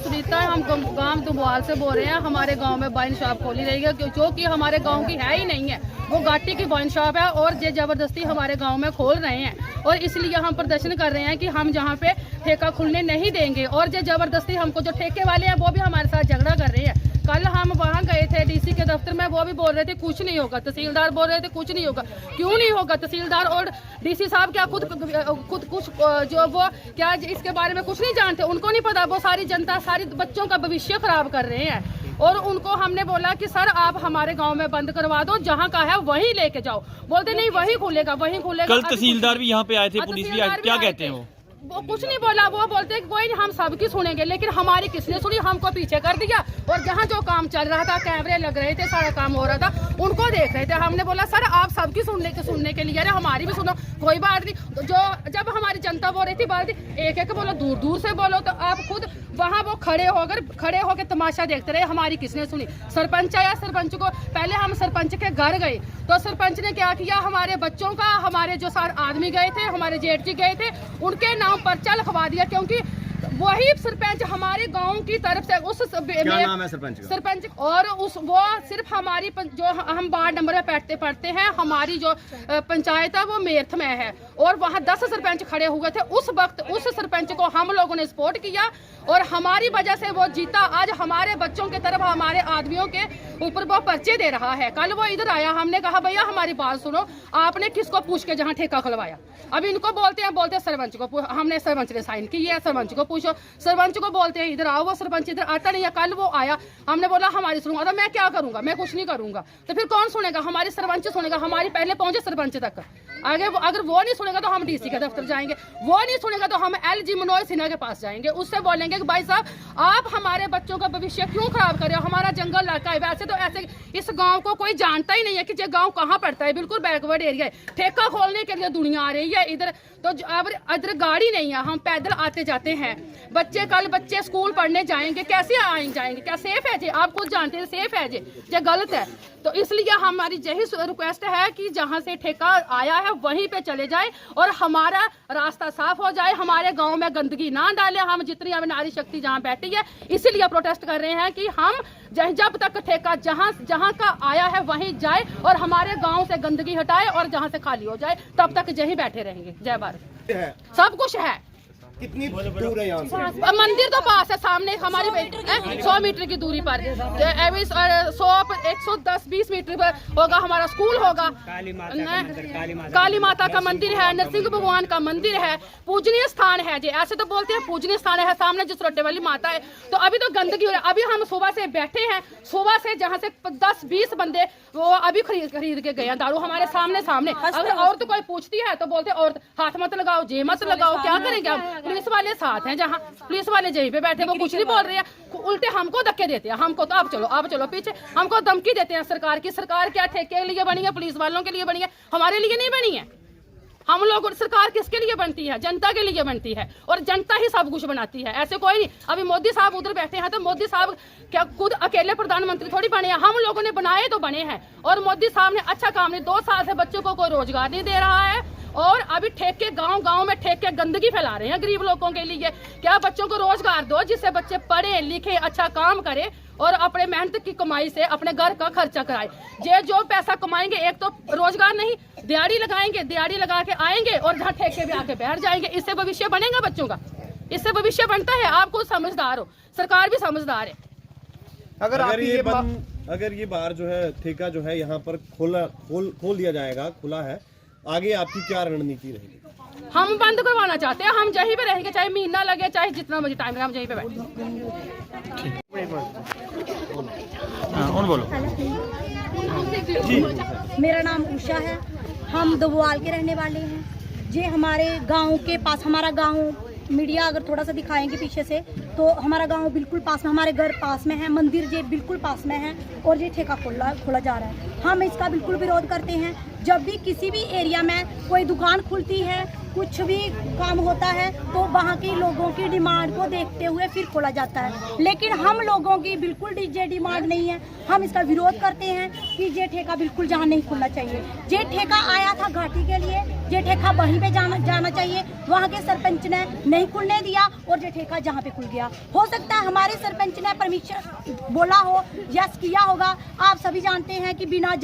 सुनीता है, हम गांव दुबवाल से बोल रहे हैं। हमारे गांव में वाइन शॉप खोली रही है जो कि हमारे गांव की है ही नहीं है, वो घाटी की वाइन शॉप है और ये जबरदस्ती हमारे गांव में खोल रहे हैं। और इसलिए हम प्रदर्शन कर रहे हैं कि हम जहां पे ठेका खुलने नहीं देंगे। और ये जबरदस्ती हमको जो ठेके वाले हैं वो भी हमारे साथ झगड़ा कर रहे हैं। कल हम वहाँ गए थे डीसी के दफ्तर में, वो भी बोल रहे थे कुछ नहीं होगा। तहसीलदार बोल रहे थे कुछ नहीं होगा। क्यों नहीं होगा? तहसीलदार और डीसी साहब क्या खुद कुछ जो वो क्या इसके बारे में कुछ नहीं जानते? उनको नहीं पता? वो सारी जनता, सारी बच्चों का भविष्य खराब कर रहे हैं। और उनको हमने बोला कि सर आप हमारे गांव में बंद करवा दो, जहां का है वहीं लेके जाओ। बोलते नहीं वहीं खुलेगा, वहीं खुलेगा। कल तहसीलदार भी यहाँ पे आए थे, पुलिस भी आए, क्या कहते हैं वो कुछ नहीं बोला। वो बोलते हैं कोई नहीं, हम सबकी सुनेंगे, लेकिन हमारी किसने सुनी? हमको पीछे कर दिया। और जहाँ जो काम चल रहा था, कैमरे लग रहे थे, सारा काम हो रहा था, उनको देख रहे थे। हमने बोला सर आप सबकी सुनने के लिए, अरे हमारी भी सुनो, कोई बात नहीं। जो जब हमारी जनता बोल रही थी बात, एक एक बोलो, दूर दूर से बोलो, तो आप खुद वहाँ वो खड़े होकर तमाशा देखते रहे। हमारी किसने सुनी? सरपंच आया, सरपंच को पहले हम सरपंच के घर गए तो सरपंच ने क्या किया, हमारे बच्चों का, हमारे जो सारे आदमी गए थे, हमारे जेठ जी गए थे, उनके नाम पर्चा लिखवा दिया। क्योंकि वही सरपंच हमारे गांव की तरफ से क्या नाम है सरपंच और वो सिर्फ हमारी जो हम वार्ड नंबर में पढ़ते हैं, हमारी जो पंचायत है वो मेरठ में है। और वहाँ 10 सरपंच खड़े हुए थे। उस वक्त उस सरपंच को हम लोगों ने सपोर्ट किया और हमारी वजह से वो जीता। आज हमारे बच्चों की तरफ, हमारे आदमियों के ऊपर वो पर्चे दे रहा है। कल वो इधर आया, हमने कहा भैया हमारी बात सुनो, आपने किसको पूछ के जहाँ ठेका खुलवाया? अब इनको बोलते सरपंच को, हमने सरपंच ने साइन की है, सरपंच को पूछो। सरपंच को बोलते हैं इधर आओ, वो सरपंच इधर आता नहीं है। कल वो आया, हमने बोला हमारी सुनूंगा, तो मैं क्या करूंगा? मैं कुछ नहीं करूंगा। तो फिर कौन सुनेगा? हमारी सरपंच सुनेगा। हमारी पहले पहुंचे सरपंच तक, आगे अगर वो नहीं सुनेगा तो हम डीसी के दफ्तर जाएंगे, वो नहीं सुनेगा तो हम LG मनोज सिन्हा के पास जाएंगे। उससे बोलेंगे कि भाई साहब आप हमारे बच्चों का भविष्य क्यों खराब कर रहे हो? हमारा जंगल इलाका है। वैसे तो ऐसे इस गांव को कोई जानता ही नहीं है कि ये गांव कहाँ पड़ता है, बिल्कुल बैकवर्ड एरिया है। ठेका खोलने के लिए दुनिया आ रही है इधर, तो अब इधर गाड़ी नहीं है, हम पैदल आते जाते हैं। कल बच्चे स्कूल पढ़ने जाएंगे, कैसे जाएंगे? क्या सेफ है जी? आप खुद जानते हैं सेफ है जी, ये गलत है। तो इसलिए हमारी यही रिक्वेस्ट है कि जहां से ठेका आया है वहीं पे चले जाए और हमारा रास्ता साफ हो जाए। हमारे गांव में गंदगी ना डालें। हम जितनी हमें नारी शक्ति जहां बैठी है, इसीलिए प्रोटेस्ट कर रहे हैं कि हम जब तक ठेका जहां का आया है वहीं जाए और हमारे गांव से गंदगी हटाए और जहां से खाली हो जाए, तब तक यहीं बैठे रहेंगे। जय भारत। सब कुछ है। कितनी दूर है यहाँ से? मंदिर तो पास है, सामने हमारी 100 मीटर की दूरी पर, 110-20 मीटर पर होगा हमारा स्कूल होगा। काली माता का मंदिर है, नरसिंह भगवान का मंदिर है, पूजनीय स्थान है जी। ऐसे तो बोलते हैं पूजनीय स्थान है, सामने जिस रोटे वाली माता है। तो अभी तो गंदगी हो रही है। अभी हम सुबह से बैठे हैं, सुबह से जहाँ से 10-20 बंदे वो अभी खरीद के गए हैं दारू हमारे सामने। अगर औरत कोई पूछती है तो बोलते औरत हाथ मत लगाओ, जे मत लगाओ। क्या करेंगे हम? पुलिस वाले साथ हैं, जहाँ पुलिस वाले यहीं पे बैठे, वो कुछ नहीं बोल रहे हैं, उल्टे हमको धक्के देते हैं। हमको तो आप चलो पीछे, हमको धमकी देते हैं सरकार की। सरकार क्या ठेके के लिए बनी है? पुलिस वालों के लिए बनी है, हमारे लिए नहीं बनी है। हम लोग, सरकार किसके लिए बनती है? जनता के लिए बनती है और जनता ही सब कुछ बनाती है, ऐसे कोई नहीं। अभी मोदी साहब उधर बैठे हैं तो मोदी साहब क्या खुद अकेले प्रधानमंत्री थोड़ी बने हैं? हम लोगों ने बनाए तो बने हैं। और मोदी साहब ने अच्छा काम नहीं, 2 साल से बच्चों को कोई रोजगार नहीं दे रहा है और अभी ठेके गांव में ठेके गंदगी फैला रहे हैं गरीब लोगों के लिए। क्या बच्चों को रोजगार दो जिससे बच्चे पढ़े लिखे, अच्छा काम करें और अपने मेहनत की कमाई से अपने घर का खर्चा कराए। ये जो पैसा कमाएंगे, एक तो रोजगार नहीं, दिहाड़ी लगाएंगे, दिहाड़ी लगा के आएंगे और जहाँ ठेके भी आके बैठ जाएंगे। इससे भविष्य बनेगा बच्चों का, इससे भविष्य बनता है। आप खुद समझदार हो, सरकार भी समझदार है। अगर ये बार जो है ठेका जो है यहाँ पर खोल दिया जाएगा, खुला है, आगे आपकी क्या रणनीति रहेगी? हम बंद करवाना चाहते हैं। हम यहीं पे रहेंगे, चाहे महीना लगे, चाहे जितना मुझे टाइम लगे, हम यहीं पे बैठे। बोलो जी, मेरा नाम उषा है। हम दुबवाल के रहने वाले हैं। ये हमारे गांव के पास, हमारा गांव मीडिया अगर थोड़ा सा दिखाएंगे पीछे से, तो हमारा गांव बिल्कुल पास में, हमारे घर पास में है, मंदिर ये बिल्कुल पास में है और ये ठेका खोला जा रहा है। हम इसका बिल्कुल विरोध करते हैं। जब भी किसी भी एरिया में कोई दुकान खुलती है, कुछ भी काम होता है, तो वहाँ के लोगों की डिमांड को देखते हुए फिर खोला जाता है। लेकिन हम लोगों की बिल्कुल ये डिमांड नहीं है। हम इसका विरोध करते हैं कि ये ठेका बिल्कुल जहाँ नहीं खुलना चाहिए। ये ठेका आया था घाटी के लिए, ये ठेका वहीं पे जाना चाहिए। वहाँ के सरपंच ने नहीं खुलने दिया और ये ठेका जहाँ पे खुल गया। हो सकता है हमारे सरपंच ने परमिशन बोला हो, यस किया होगा। आप सभी जानते हैं कि बिना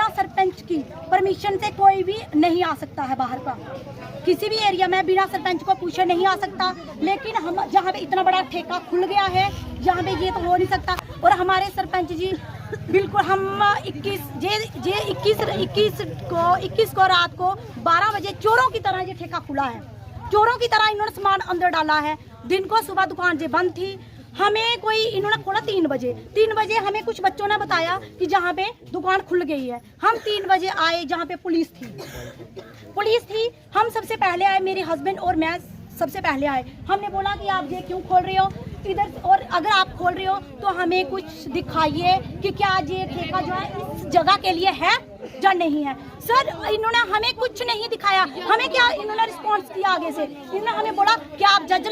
सरपंच की परमिशन से कोई भी नहीं आ सकता है बाहर का। किसी भी एरिया में बिना सरपंच को पूछे नहीं आ सकता। लेकिन हम जहाँ पे इतना बड़ा ठेका खुल गया है, जहाँ पे ये तो हो नहीं सकता। और हमारे सरपंच जी बिल्कुल, हम 21 को रात को 12 बजे चोरों की तरह ये ठेका खुला है। चोरों की तरह इन्होंने सामान अंदर डाला है। दिन को सुबह दुकान जे बंद थी, हमें कोई इन्होंने खोला 3 बजे हमें कुछ बच्चों ने बताया कि जहाँ पे दुकान खुल गई है। हम 3 बजे आए, जहाँ पे पुलिस थी। हम सबसे पहले आए, मेरे हस्बैंड और मैं सबसे पहले आए। हमने बोला कि आप ये क्यों खोल रहे हो इधर, और अगर आप खोल रहे हो तो हमें कुछ दिखाइए कि क्या ये ठेका जो है इस जगह के लिए है या नहीं है। सर, इन्होंने हमें कुछ नहीं दिखाया। हमें क्या इन्होंने रिस्पॉन्स किया आगे से, इन्होंने हमें बोला क्या आप जज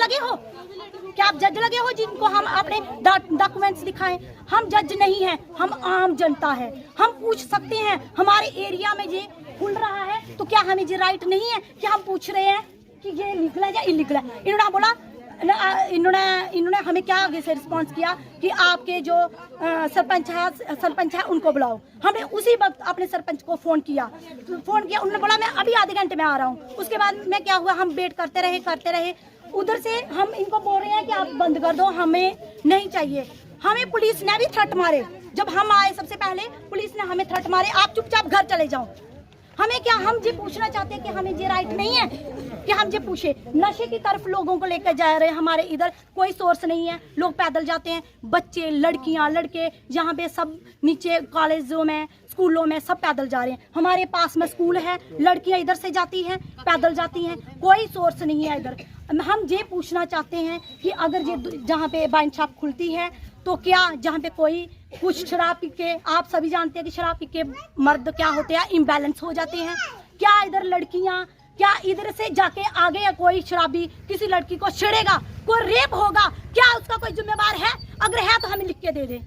लगे हो जिनको हम अपने डॉक्यूमेंट्स दिखाएं। हम जज नहीं हैं, हम आम जनता है। हम पूछ सकते हैं हमारे एरिया में ये खुल रहा है तो क्या हमें ये राइट नहीं है कि हम पूछ रहे हैं कि ये लीगल है या इलीगल है। इन्होंने बोला, इन्होंने हमें क्या आगे से रिस्पॉन्स किया कि आपके जो सरपंच है उनको बुलाओ। हमने उसी वक्त अपने सरपंच को फ़ोन किया। उन्होंने बोला मैं अभी आधे घंटे में आ रहा हूँ। उसके बाद में क्या हुआ, हम वेट करते रहे। उधर से हम इनको बोल रहे हैं कि आप बंद कर दो, हमें नहीं चाहिए। हमें पुलिस ने भी थ्रेट मारे। जब हम आए सबसे पहले पुलिस ने हमें थ्रेट मारे, आप चुपचाप घर चले जाओ। हमें क्या, हम ये पूछना चाहते हैं कि हमें ये राइट नहीं है कि हम ये पूछे। नशे की तरफ लोगों को लेकर जा रहे हैं। हमारे इधर कोई सोर्स नहीं है, लोग पैदल जाते हैं, बच्चे, लड़कियां, लड़के, जहाँ पे सब नीचे कॉलेजों में, स्कूलों में सब पैदल जा रहे हैं। हमारे पास में स्कूल है, लड़कियां इधर से जाती हैं, पैदल जाती हैं, कोई सोर्स नहीं है इधर। हम ये पूछना चाहते हैं कि अगर ये जहाँ पे वाइन शॉप खुलती है तो क्या जहाँ पे कोई कुछ शराब पी के, आप सभी जानते हैं कि शराब पी के मर्द क्या होते हैं, इम्बैलेंस हो जाते हैं। क्या इधर लड़कियाँ, क्या इधर से जाके आगे या कोई शराबी किसी लड़की को छेड़ेगा, कोई रेप होगा, क्या उसका कोई जिम्मेवार है? अगर है तो हमें लिख के दे दे।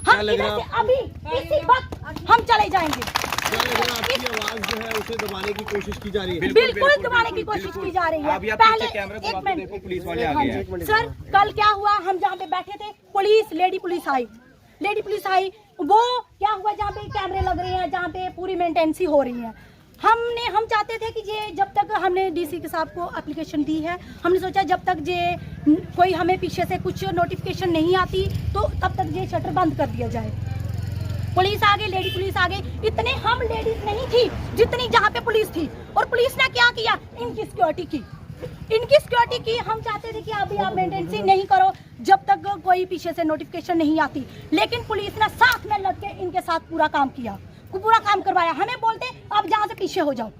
हम इधर से अभी इसी वक्त हम चले जाएंगे। आपकी आवाज जो है उसे दबाने की कोशिश की जा रही है। बिल्कुल दबाने की कोशिश की जा रही है। पहले एक मिनट, पुलिस वाले आ गए हैं। सर, कल क्या हुआ, हम जहाँ पे बैठे थे, लेडी पुलिस आई। वो क्या हुआ, जहाँ पे कैमरे लग रहे हैं, जहाँ पे पूरी मेंटेनेंस हो रही है। हम चाहते थे कि ये जब तक हमने डीसी के साहब को एप्लीकेशन दी है, हमने सोचा जब तक ये कोई हमें पीछे से कुछ नोटिफिकेशन नहीं आती तो तब तक ये शटर बंद कर दिया जाए। पुलिस आ गई, लेडी पुलिस आ गई। इतने हम लेडीज नहीं थी जितनी जहाँ पे पुलिस थी। और पुलिस ने क्या किया, इनकी सिक्योरिटी की। हम चाहते थे कि अभी आप मेंटेनेंस नहीं करो जब तक कोई पीछे से नोटिफिकेशन नहीं आती। लेकिन पुलिस ने साथ में लग के इनके साथ पूरा काम करवाया। हमें बोलते अब जहाँ से पीछे हो जाओ।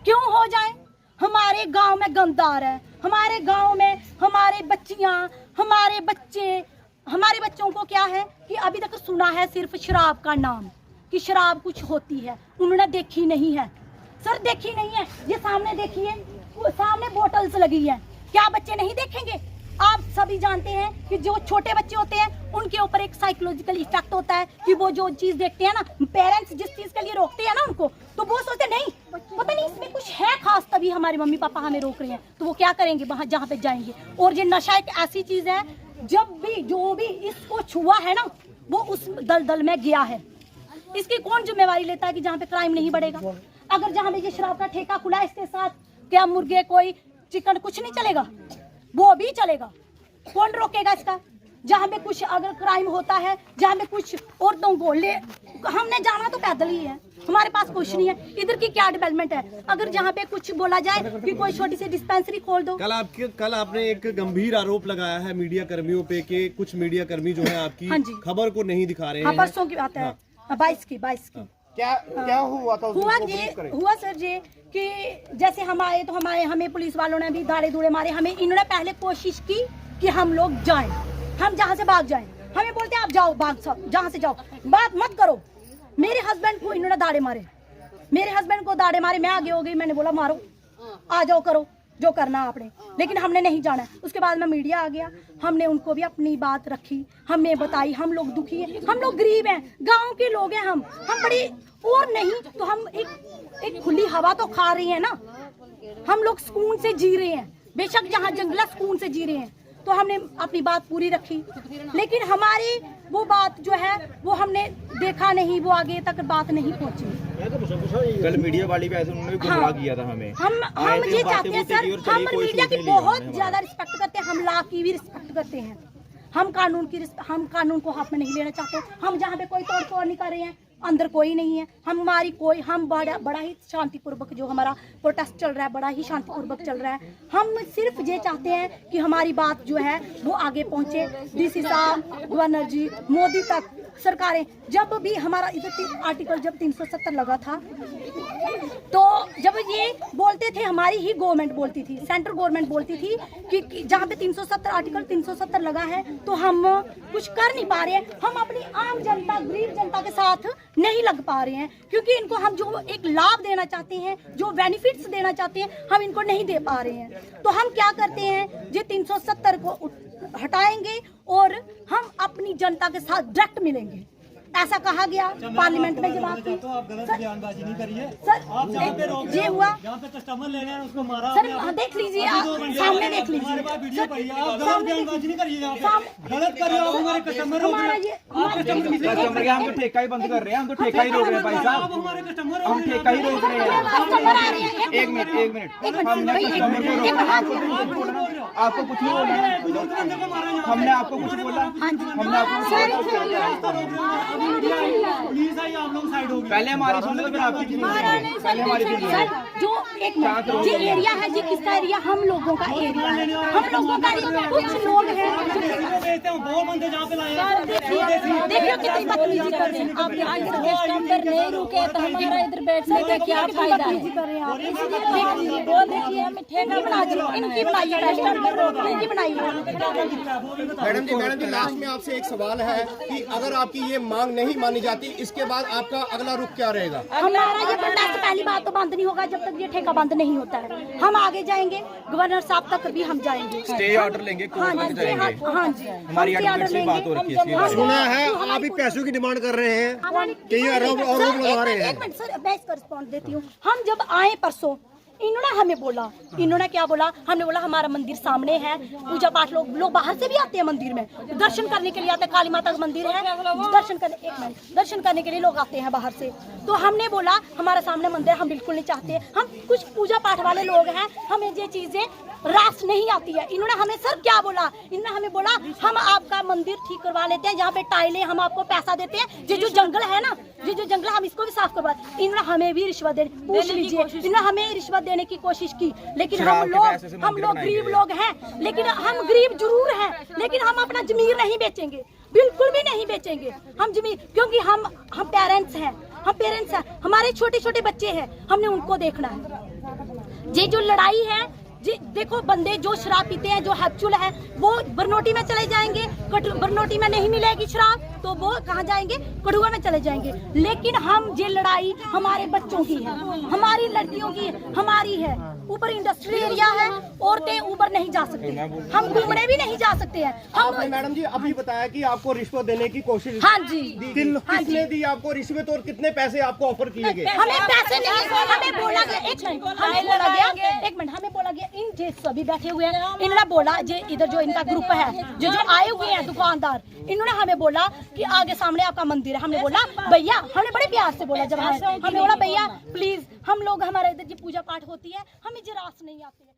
क्यों हो जाए? हमारे गांव में गंदार है, हमारे गांव में हमारे बच्चियां, हमारे बच्चे, हमारे बच्चों को क्या है कि अभी तक सुना है सिर्फ शराब का नाम, कि शराब कुछ होती है, उन्होंने देखी नहीं है। सर, देखी नहीं है, ये सामने देखिए, सामने बोतल्स लगी है। क्या बच्चे नहीं देखेंगे? आप सभी जानते हैं कि जो छोटे बच्चे होते हैं उनके ऊपर एक साइकोलॉजिकल इफेक्ट होता है कि वो जो चीज देखते हैं ना, पेरेंट्स जिस चीज के लिए रोकते हैं ना उनको, तो वो सोचते नहीं, पता नहीं इसमें कुछ है खास, तभी हमारे मम्मी पापा हमें रोक रहे हैं। तो वो क्या करेंगे, वहां जहाँ पे जाएंगे। और ये नशा एक ऐसी चीज है, जब भी जो भी इसको छुआ है ना, वो उस दलदल में गया है। इसकी कौन जिम्मेवारी लेता है कि जहाँ पे क्राइम नहीं बढ़ेगा? अगर जहाँ पे ये शराब का ठेका खुला है, इसके साथ क्या मुर्गे, कोई चिकन, कुछ नहीं चलेगा? वो भी चलेगा। कौन रोकेगा इसका? जहाँ पे कुछ अगर क्राइम होता है, जहाँ पे कुछ औरतों को ले, हमने जाना तो पैदल ही है, हमारे पास कुछ नहीं है। इधर की क्या डेवलपमेंट है? अगर जहाँ पे कुछ बोला जाए कि कोई छोटी सी डिस्पेंसरी खोल दो। कल आपने एक गंभीर आरोप लगाया है मीडिया कर्मियों पे कि कुछ मीडिया कर्मी जो है आपकी खबर को नहीं दिखा रहे हैं। परसों की बात है, 22 की। क्या हुआ था? हुआ सर जी कि जैसे हम आए तो हमें पुलिस वालों ने भी दाड़े दूड़े मारे। हमें इन्होंने पहले कोशिश की कि हम लोग जाएं, हम जहाँ से भाग जाएं। हमें बोलते हैं आप जाओ, भाग, सब जहाँ से जाओ, बात मत करो। मेरे हस्बैंड को इन्होंने दाड़े मारे। मेरे हस्बैंड को दाड़े मारे, मैं आगे हो गई, मैंने बोला मारो, आ जाओ करो जो करना आपने, लेकिन हमने नहीं जाना। उसके बाद में मीडिया आ गया, हमने उनको भी अपनी बात रखी, हमने बताई हम लोग दुखी हैं, हम लोग गरीब हैं, गांव के लोग हैं, हम बड़ी और नहीं तो हम एक खुली हवा तो खा रहे हैं ना, हम लोग सुकून से जी रहे हैं, बेशक जहाँ जंगला सुकून से जी रहे हैं। तो हमने अपनी बात पूरी रखी, लेकिन हमारी वो बात जो है वो हमने देखा नहीं, वो आगे तक बात नहीं पहुंची। कल मीडिया वाली भी ऐसे उन्होंने गुमराह किया था हमें। हम ये चाहते हैं सर, हम मीडिया की बहुत ज्यादा रिस्पेक्ट करते हैं, हम लॉ की भी रिस्पेक्ट करते हैं, हम कानून को हाथ में नहीं लेना चाहते। हम जहाँ पे कोई तोड़ फोड़ नहीं कर रहे हैं, अंदर कोई नहीं है, हम बड़ा ही शांतिपूर्वक जो हमारा प्रोटेस्ट चल रहा है, बड़ा ही शांतिपूर्वक चल रहा है। हम सिर्फ ये चाहते हैं कि हमारी बात जो है वो आगे पहुंचे, डीसी साहब, गवर्नर जी, मोदी तक, सरकारें। जब भी हमारा इधर आर्टिकल जब 370 लगा था, तो जब ये बोलते थे, हमारी ही गवर्नमेंट बोलती थी, सेंट्रल गवर्नमेंट बोलती थी कि जहाँ पे 370 आर्टिकल 370 लगा है तो हम कुछ कर नहीं पा रहे हैं, हम अपनी आम जनता, गरीब जनता के साथ नहीं लग पा रहे हैं, क्योंकि इनको हम जो एक लाभ देना चाहते हैं, जो बेनिफिट्स देना चाहते हैं, हम इनको नहीं दे पा रहे हैं। तो हम क्या करते हैं, ये 370 को हटाएंगे और हम अपनी जनता के साथ डायरेक्ट मिलेंगे, ऐसा कहा गया पार्लियामेंट में। जब आपकी तो आप गलत बयानबाजी नहीं करिए सर, ये हुआ यहाँ पे कस्टमर ले रहे हैं, उसको मारा सर, देख लीजिए, आप सामने देख लीजिए, हमारे वीडियो पड़ी है, आप गलत बयानबाजी नहीं करिए, यहाँ पे गलत करिए, आप हमारे कस्टमर रोक रहे हैं, आप कस्टमर हम तो ठेका ही बंद कर रहे हैं, हम तो ठेका ही रोक रहे हैं भाई आप साहब, हमारे कस्टमर हम ठेका ही रोक रहे हैं। एक मिनट हमने कस्टमर को रोका, आपको कुछ नहीं बोला, हमने आपको कुछ बोला, हमने आपको प्लीज आइए, आप लोग साइड हो गए। पहले हमारी सुन लो, फिर आपकी पहले हमारी सुन लो। सर, जो एक मिनट, ये एरिया है, ये किसका एरिया? हम लोगों का एरिया है, हम लोगों का एरिया। कुछ लोग हैं वो बंदे जहाँ पे लाए, देखिए कितनी बदतमीजी कर रहे हैं। आप यहाँ कस्टमर नहीं रुके तो हमारा इधर बैठने का क्या फायदा है? वो देखिए, हमें ठेका बना दिया, इनकी बनाइए, कस्टमर रोकने की बनाइए। मैडम जी लास्ट में आपसे एक सवाल है कि अगर आपकी ये मांग नहीं मानी जाती, इसके बाद आपका अगला रुख क्या रहेगा? हमारा ये प्रोटेस्ट पहली बात तो बंद नहीं होगा जब तक ये ठेका बंद नहीं होता है। हम आगे जाएंगे, गवर्नर साहब तक भी हम जाएंगे, स्टे ऑर्डर लेंगे, कोर्ट तक जाएंगे। हाँ जी, हमारी एडवोकेट से बात हो रखी है, सुना है आप भी पैसों की डिमांड कर रहे हैं, कई आरोप लगा रहे हैं। एक मिनट सर, मैं इसका रिस्पॉन्स देती हूँ। हम जब आए परसों, इन्होंने हमें बोला, इन्होंने क्या बोला, हमने बोला हमारा मंदिर सामने है, पूजा पाठ लोग बाहर से भी आते हैं मंदिर में, दर्शन करने के लिए आते हैं, काली माता का मंदिर है, दर्शन करने के लिए लोग आते हैं बाहर से। तो हमने बोला हमारा सामने मंदिर, हम बिल्कुल नहीं चाहते, हम कुछ पूजा पाठ वाले लोग हैं, हमें ये चीजें रास नहीं आती है। इन्होंने हमें सर क्या बोला, इन्होंने हमें बोला हम आपका मंदिर ठीक करवा लेते हैं, जहाँ पे टाइलें, हम आपको पैसा देते हैं, ये जो जंगल है ना, ये जो जंगल, हम इसको भी साफ करवा। इन्होंने हमें भी रिश्वत देने, पूछ लीजिए, इन्होंने हमें रिश्वत देने की कोशिश की, लेकिन हम लोग गरीब लोग हैं, लेकिन हम गरीब जरूर हैं, लेकिन हम अपना जमीर नहीं बेचेंगे, बिल्कुल भी नहीं बेचेंगे हम जमीन, क्योंकि हम पेरेंट्स हैं, हमारे छोटे छोटे बच्चे हैं, हमने उनको देखना है। ये जो लड़ाई है, जी देखो, बंदे जो शराब पीते हैं, जो हकचुल है, वो बरनोटी में चले जाएंगे, बरनोटी में नहीं मिलेगी शराब तो वो कहाँ जाएंगे, कठुआ में चले जाएंगे। लेकिन हम ये लड़ाई हमारे बच्चों की है, हमारी लड़कियों की हमारी है। ऊपर इंडस्ट्री एरिया है, औरतें ऊपर नहीं जा सकती, हम घूमने भी नहीं जा सकते हैं। आपने मैडम जी अभी बताया कि आपको रिश्वत देने की कोशिश, हाँ जी, किसने दी आपको रिश्वत और कितने पैसे आपको ऑफर किए गए? हमें पैसे नहीं, हमें बोला गया, एक मिनट, हमें बोला गया, इन जे सभी बैठे हुए हैं, इन्होंने बोला, जे इधर जो इनका ग्रुप है, जो आए हुए हैं दुकानदार, इन्होंने हमें बोला कि आगे सामने आपका मंदिर है। हमने बोला भैया, हमने बड़े प्यार से बोला, जब हमने बोला भैया प्लीज, हम लोग, हमारे इधर की पूजा पाठ होती है, हमें जरास नहीं आती है।